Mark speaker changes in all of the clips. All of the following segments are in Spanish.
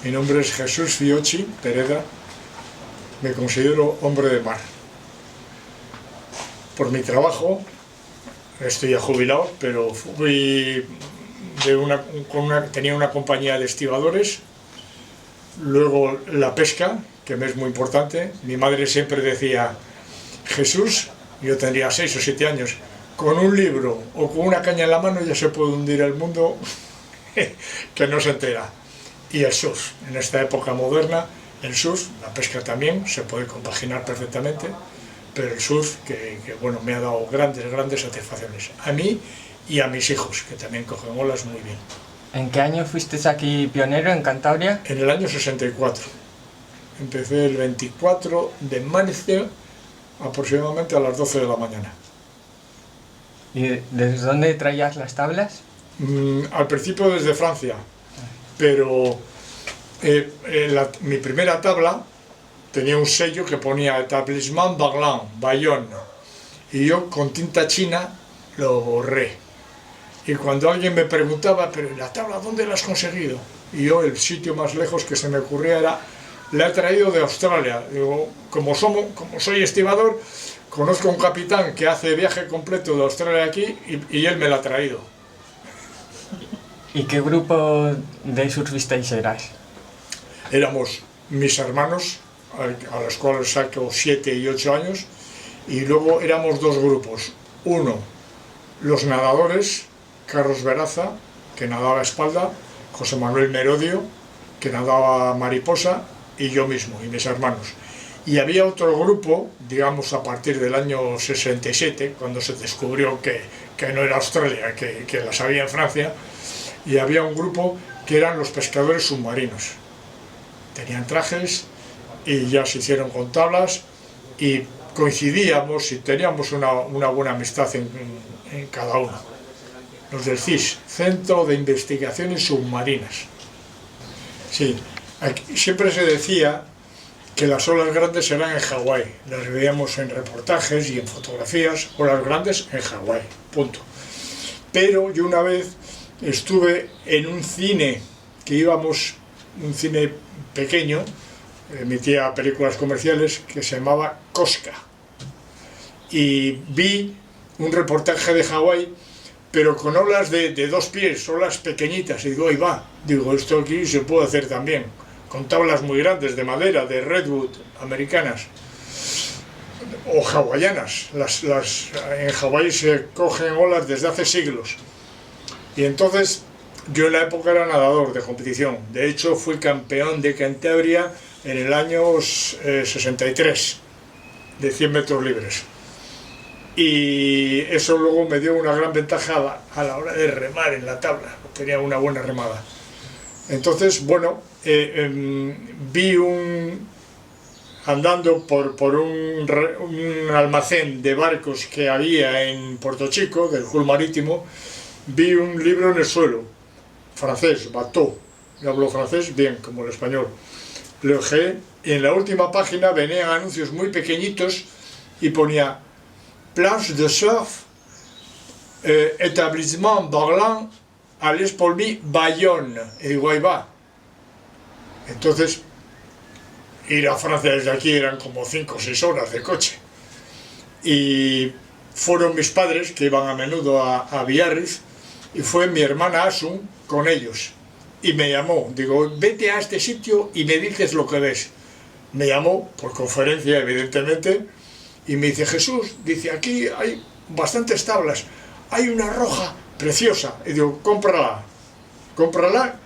Speaker 1: Mi nombre es Jesús Fiocchi Pereda, me considero hombre de mar. Por mi trabajo, estoy ya jubilado, pero fui tenía una compañía de estibadores, luego la pesca, que me es muy importante. Mi madre siempre decía, Jesús, yo tendría 6 o 7 años, con un libro o con una caña en la mano ya se puede hundir el mundo que no se entera. Y el surf, en esta época moderna, el surf, la pesca también, se puede compaginar perfectamente, pero el surf, bueno, me ha dado grandes satisfacciones, a mí y a mis hijos, que también cogen olas muy bien.
Speaker 2: ¿En qué año fuiste aquí pionero en Cantabria?
Speaker 1: En el año 64. Empecé el 24 de marzo, aproximadamente a las 12 de la mañana.
Speaker 2: ¿Y desde dónde traías las tablas?
Speaker 1: Al principio desde Francia, pero mi primera tabla tenía un sello que ponía Etablissement Barlan, Bayonne, y yo con tinta china lo borré. Y cuando alguien me preguntaba, pero ¿la tabla dónde la has conseguido? Y yo, el sitio más lejos que se me ocurría era, la he traído de Australia. Digo, como soy estibador, conozco a un capitán que hace viaje completo de Australia aquí y él me la ha traído.
Speaker 2: ¿Y qué grupo de surfistas eras?
Speaker 1: Éramos mis hermanos, a los cuales saco 7 y 8 años, y luego éramos dos grupos. Uno, los nadadores, Carlos Veraza, que nadaba a espalda, José Manuel Merodio, que nadaba mariposa, y yo mismo, y mis hermanos. Y había otro grupo, digamos a partir del año 67, cuando se descubrió que no era Australia, que las había en Francia, y había un grupo que eran los pescadores submarinos. Tenían trajes y ya se hicieron con tablas y coincidíamos y teníamos una buena amistad en cada uno. Los del CIS, Centro de Investigaciones Submarinas. Sí, aquí siempre se decía que las olas grandes eran en Hawái. Las veíamos en reportajes y en fotografías, olas grandes en Hawái, punto. Pero yo una vez estuve en un cine un cine pequeño, emitía películas comerciales, que se llamaba Cosca, y vi un reportaje de Hawái, pero con olas de 2 pies, olas pequeñitas, y digo, ahí va, digo, esto aquí se puede hacer también, con tablas muy grandes de madera, de redwood, americanas o hawaianas. En Hawái se cogen olas desde hace siglos. Y entonces yo en la época era nadador de competición. De hecho fui campeón de Cantabria en el año 63 de 100 metros libres. Y eso luego me dio una gran ventaja a la hora de remar en la tabla. Tenía una buena remada. Entonces, bueno, vi andando por un almacén de barcos que había en Puerto Chico, del Hull Marítimo, vi un libro en el suelo, francés, Bateau, yo hablo francés bien, como el español. Lo dejé y en la última página venían anuncios muy pequeñitos y ponía Planche de surf, Établissement Barlan, Alès Polmy, Bayonne. Y digo, ahí va. Entonces, ir a Francia desde aquí eran como 5 o 6 horas de coche. Y fueron mis padres, que iban a menudo a Biarritz, y fue mi hermana Asun con ellos. Y me llamó, digo, vete a este sitio y me dices lo que ves. Me llamó, por conferencia evidentemente, y me dice, Jesús, dice, aquí hay bastantes tablas, hay una roja preciosa. Y digo, cómprala,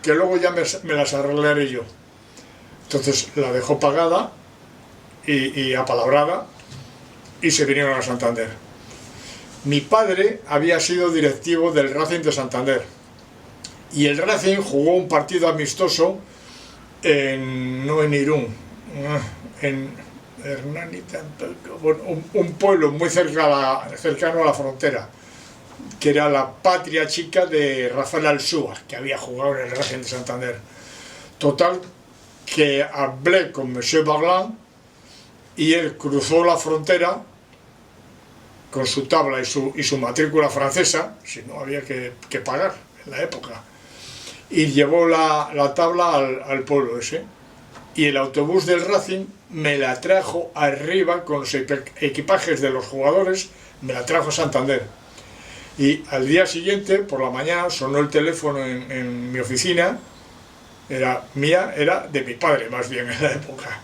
Speaker 1: que luego ya me las arreglaré yo. Entonces la dejó pagada y apalabrada y se vinieron a Santander. Mi padre había sido directivo del Racing de Santander y el Racing jugó un partido amistoso no en Irún, en Hernani, un pueblo muy cercano a la frontera, que era la patria chica de Rafael Alsúa, que había jugado en el Racing de Santander. Total, que hablé con Monsieur Barlan y él cruzó la frontera con su tabla y su matrícula francesa, si no había que pagar en la época, y llevó la tabla al pueblo ese. Y el autobús del Racing me la trajo arriba con los equipajes de los jugadores, me la trajo a Santander. Y al día siguiente, por la mañana, sonó el teléfono en mi oficina. Era de mi padre más bien en la época.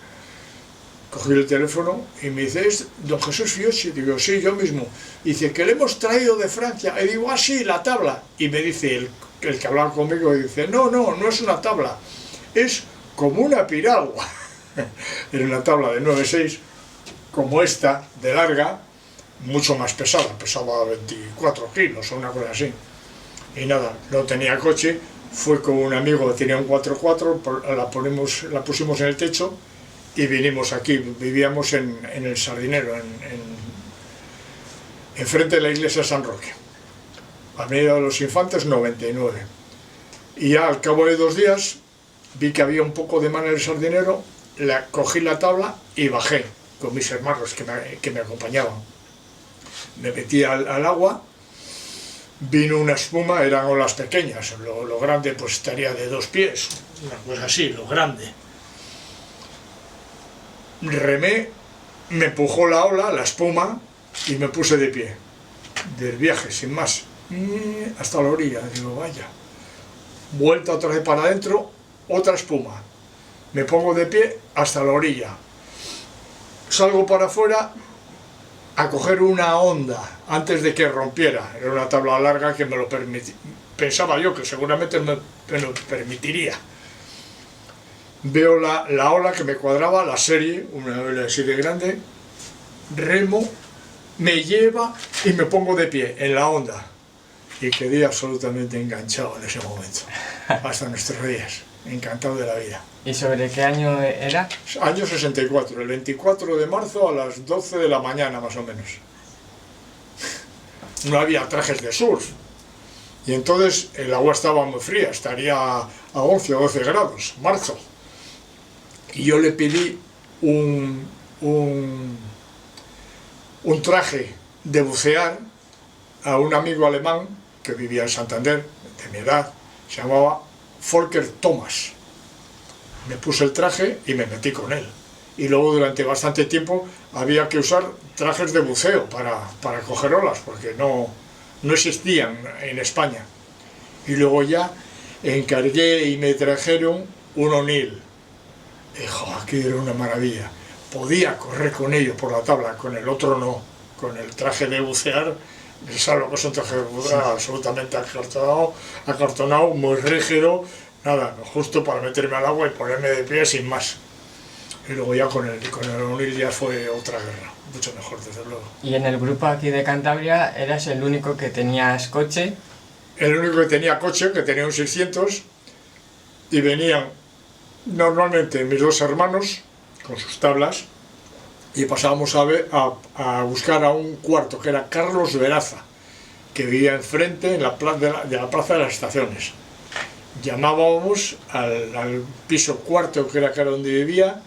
Speaker 1: Cogí el teléfono y me dice, ¿es don Jesús Fiocchi? Digo, sí, yo mismo. Y dice, que le hemos traído de Francia. Y digo, ah, sí, la tabla. Y me dice el que hablaba conmigo, dice, no es una tabla, es como una piragua. Era una tabla de 9,6, como esta, de larga, mucho más pesada, pesaba 24 kilos o una cosa así. Y nada, no tenía coche, fui con un amigo que tenía un 4x4, la pusimos en el techo y vinimos aquí. Vivíamos en el Sardinero, enfrente de la iglesia de San Roque, Avenida de los Infantes 99. Y ya al cabo de 2 días vi que había un poco de mar en el Sardinero, cogí la tabla y bajé con mis hermanos que me acompañaban. Me metí al agua, vino una espuma, eran olas pequeñas, lo grande pues estaría de 2 pies, una cosa así, lo grande. Remé, me empujó la ola, la espuma, y me puse de pie, del viaje, sin más, hasta la orilla. Digo, vaya, vuelta otra vez para adentro, otra espuma, me pongo de pie hasta la orilla, salgo para afuera a coger una onda antes de que rompiera. Era una tabla larga que me lo permitía, pensaba yo que seguramente me lo permitiría. Veo la ola que me cuadraba, la serie, una ola así de grande, remo, me lleva y me pongo de pie en la onda. Y quedé absolutamente enganchado en ese momento, hasta nuestros días, encantado de la vida.
Speaker 2: ¿Y sobre qué año era?
Speaker 1: Año 64, el 24 de marzo a las 12 de la mañana más o menos. No había trajes de surf. Y entonces el agua estaba muy fría, estaría a 11 o 12 grados, marzo. Y yo le pedí un traje de bucear a un amigo alemán que vivía en Santander, de mi edad, se llamaba Volker Thomas. Me puse el traje y me metí con él. Y luego durante bastante tiempo había que usar trajes de buceo para coger olas, porque no existían en España. Y luego ya encargué y me trajeron un O'Neill. Aquí era una maravilla. Podía correr con ello por la tabla, con el otro no. Con el traje de bucear, ¿sabes lo que es un traje de bucear? Sí. Absolutamente acartonado, muy rígido, nada, justo para meterme al agua y ponerme de pie sin más. Y luego ya con el O'Neill ya fue otra guerra, mucho mejor desde luego.
Speaker 2: ¿Y en el grupo aquí de Cantabria eras el único que tenías coche?
Speaker 1: El único que tenía coche, que tenía un 600, y venían normalmente mis 2 hermanos con sus tablas, y pasábamos a buscar a un cuarto, que era Carlos Veraza, que vivía enfrente de la Plaza de las Estaciones. Llamábamos al piso cuarto, que era donde vivía,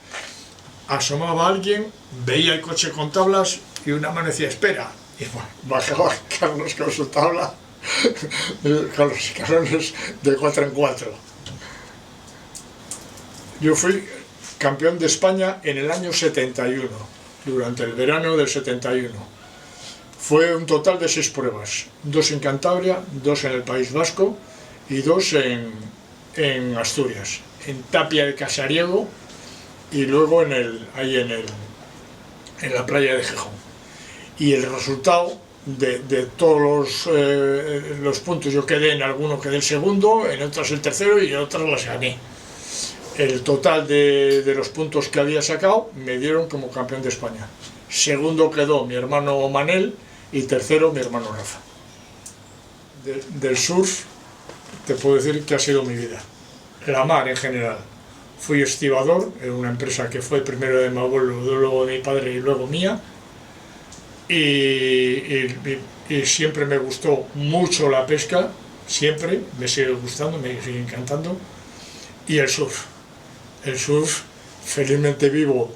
Speaker 1: asomaba a alguien, veía el coche con tablas y una mano decía, espera, y bueno, bajaba Carlos con su tabla, con los escalones de 4 en 4. Yo fui campeón de España en el año 71, durante el verano del 71. Fue un total de 6 pruebas, 2 en Cantabria, 2 en el País Vasco y 2 en Asturias, en Tapia de Casariego y luego en la playa de Gijón. Y el resultado de todos los puntos, yo quedé en alguno, quedé el segundo, en otras el tercero y en otras las gané. El total de los puntos que había sacado me dieron como campeón de España. Segundo quedó mi hermano Manel y tercero mi hermano Rafa. Del surf te puedo decir que ha sido mi vida. La mar en general. Fui estibador en una empresa que fue primero de mi abuelo, luego de mi padre y luego mía. Y siempre me gustó mucho la pesca, siempre, me sigue gustando, me sigue encantando. Y el surf. El surf, felizmente vivo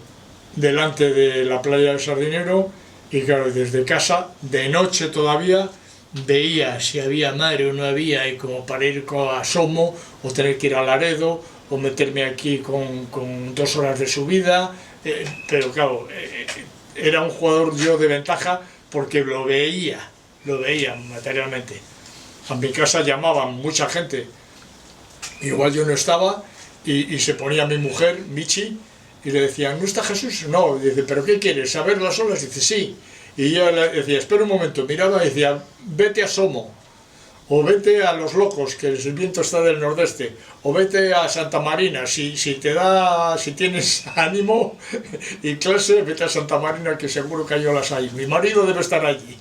Speaker 1: delante de la playa del Sardinero y claro, desde casa, de noche todavía, veía si había madre o no había, y como para ir a Somo, o tener que ir a Laredo, o meterme aquí con 2 horas de subida, pero claro, era un jugador yo de ventaja porque lo veía materialmente. A mi casa llamaban mucha gente, igual yo no estaba, y se ponía mi mujer, Michi, y le decían, ¿no está Jesús? No, dice, ¿pero qué quieres? ¿Saber las olas? Dice, sí. Y yo le decía, espera un momento, miraba y decía, vete a Somo, o vete a Los Locos, que el viento está del nordeste, o vete a Santa Marina, si tienes ánimo y clase, vete a Santa Marina, que seguro que hay olas ahí. Mi marido debe estar allí.